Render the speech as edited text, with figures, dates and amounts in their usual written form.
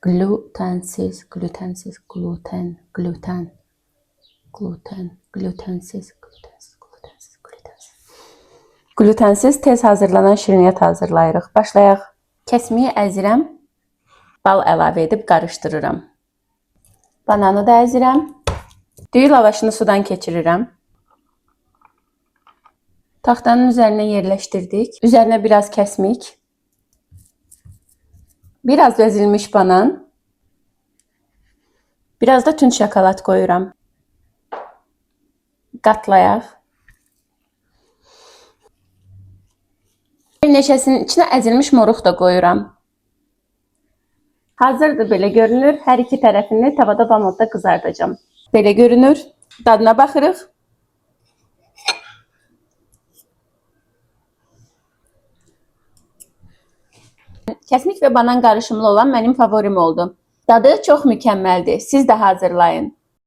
Glutensiz, glutensiz, gluten, gluten, gluten, glutensiz, glutensiz, glutensiz, glutensiz. Glutensiz tez hazırlanan şirniyyat hazırlayırıq. Başlayaq. Kəsmiyi əzirəm. Bal əlavə edib qarışdırıram. Bananı da əzirəm. Düyü lavaşını sudan keçirirəm. Taxtanın üzərinə yerləşdirdik. Üzərinə biraz kəsmik. Biraz ezilmiş banan. Biraz da tünd şokolad qoyuram. Qatlayaq. Bir neçəsinin içinə əzilmiş moruq da qoyuram. Hazırdır, belə görünür. Hər iki tərəfini tavada bal modda qızardacağım. Belə görünür. Dadına baxırıq. Kəsmik və banan qarışımlı olan mənim favorim oldu. Dadı çox mükəmməldir. Siz də hazırlayın.